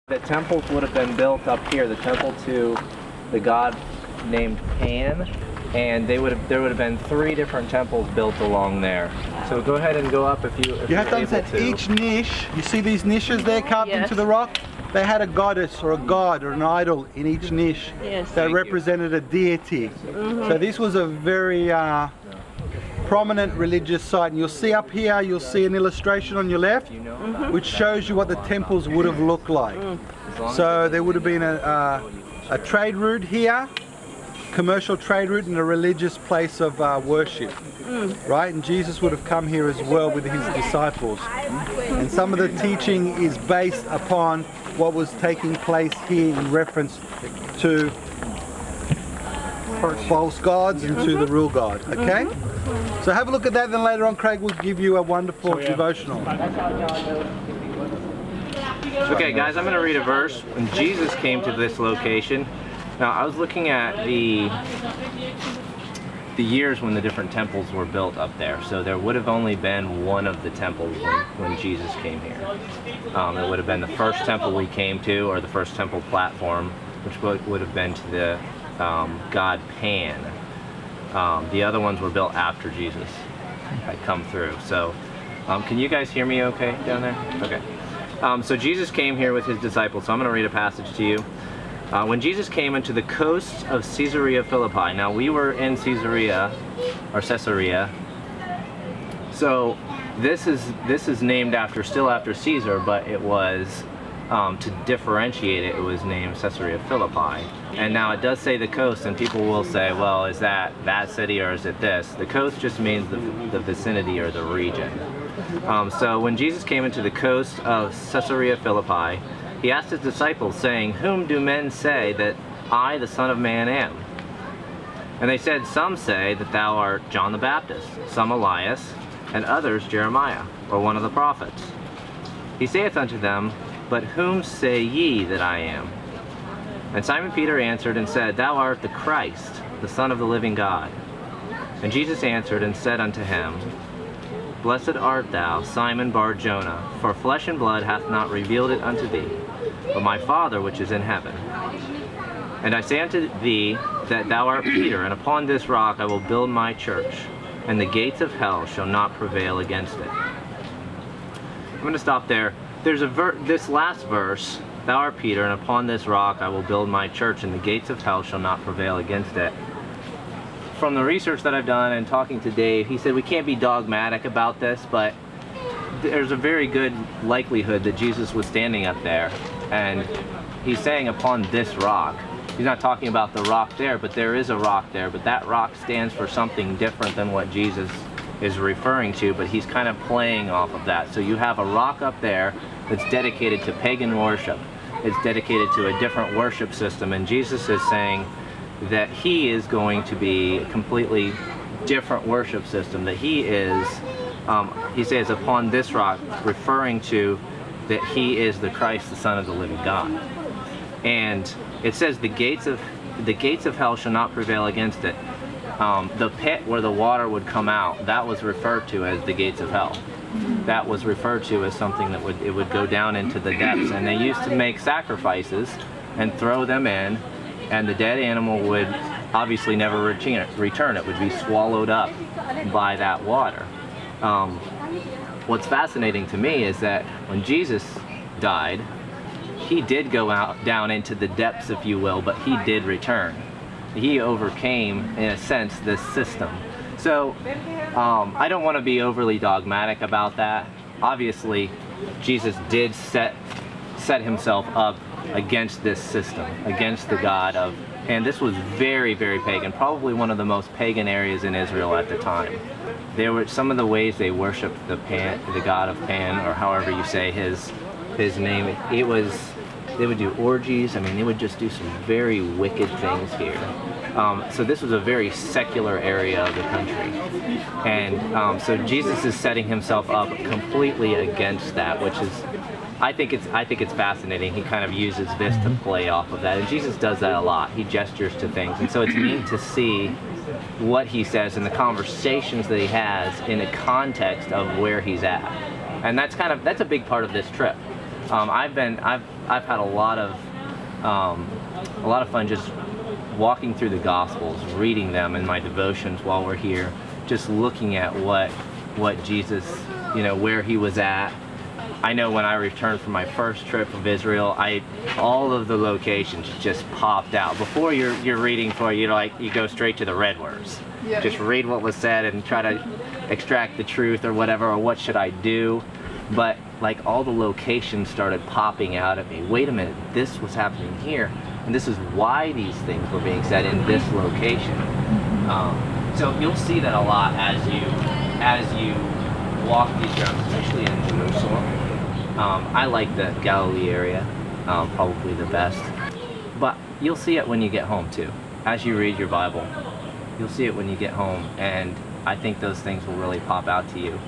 The temples would have been built up here, the temple to the god named Pan, and there would have been 3 different temples built along there. So go ahead and go up if you have to understand, each niche, you see these niches there carved into the rock? They had a goddess or a god or an idol in each niche that represented a deity. So this was a very prominent religious site. And you'll see up here, you'll see an illustration on your left, which shows you what the temples would have looked like. So there would have been a trade route here, commercial trade route, and a religious place of worship, right? And Jesus would have come here as well with his disciples. And some of the teaching is based upon what was taking place here in reference to false gods and to the real God, okay? So have a look at that, then later on Craig will give you a wonderful devotional. Okay guys, I'm going to read a verse. When Jesus came to this location, now I was looking at the years when the different temples were built up there. So there would have only been one of the temples when Jesus came here. It would have been the first temple we came to, or the first temple platform, which would have been to the god Pan. The other ones were built after Jesus had come through. So can you guys hear me okay down there? Okay. So Jesus came here with his disciples. So I'm going to read a passage to you. When Jesus came into the coast of Caesarea Philippi. Now we were in Caesarea. So this is named still after Caesar, but it was to differentiate it, it was named Caesarea Philippi. And now it does say the coast, and people will say, well, is that city or is it this? The coast just means the vicinity or the region. So when Jesus came into the coast of Caesarea Philippi, he asked his disciples, saying, "Whom do men say that I, the Son of Man, am?" And they said, "Some say that thou art John the Baptist, some Elias, and others Jeremiah, or one of the prophets." He saith unto them, "But whom say ye that I am?" And Simon Peter answered and said, "Thou art the Christ, the Son of the living God." And Jesus answered and said unto him, "Blessed art thou, Simon Bar-Jonah, for flesh and blood hath not revealed it unto thee, but my Father which is in heaven. And I say unto thee that thou art Peter, and upon this rock I will build my church, and the gates of hell shall not prevail against it." I'm going to stop there. There's this last verse, "Thou art Peter, and upon this rock I will build my church, and the gates of hell shall not prevail against it." From the research that I've done and talking to Dave, he said we can't be dogmatic about this, but there's a very good likelihood that Jesus was standing up there, and he's saying upon this rock. He's not talking about the rock there, but there is a rock there, but that rock stands for something different than what Jesus is referring to, but he's kind of playing off of that. So you have a rock up there that's dedicated to pagan worship. It's dedicated to a different worship system, and Jesus is saying that he is going to be a completely different worship system, that he says upon this rock, referring to that he is the Christ, the Son of the living God. And it says the gates of hell shall not prevail against it. The pit where the water would come out, that was referred to as the gates of hell. That was referred to as something that would go down into the depths, and they used to make sacrifices and throw them in, and the dead animal would obviously never return. It would be swallowed up by that water. What's fascinating to me is that when Jesus died, he did go down into the depths, if you will, but he did return. He overcame, in a sense, this system. So I don't want to be overly dogmatic about that. Obviously, Jesus did set himself up against this system, against the God of, and this was very, very pagan, probably one of the most pagan areas in Israel at the time. There were some of the ways they worshipped the god of Pan, or however you say his name. They would do orgies. I mean, they would just do some very wicked things here. So this was a very secular area of the country, and so Jesus is setting himself up completely against that, which is, I think it's fascinating. He kind of uses this to play off of that, and Jesus does that a lot. He gestures to things, and so it's neat to see what he says and the conversations that he has in the context of where he's at, and that's a big part of this trip. I've had a lot of fun just walking through the Gospels, reading them in my devotions while we're here, just looking at what Jesus, where he was at. I know when I returned from my first trip of Israel, all of the locations just popped out. Before you're reading for you go straight to the red words. Yeah. Just read what was said and try to extract the truth or whatever, or what should I do. But like all the locations started popping out at me. Wait a minute, this was happening here, and this is why these things were being said in this location. So you'll see that a lot as you walk these grounds, especially in Jerusalem. I like the Galilee area, probably the best. But you'll see it when you get home too. As you read your Bible, you'll see it when you get home, and I think those things will really pop out to you.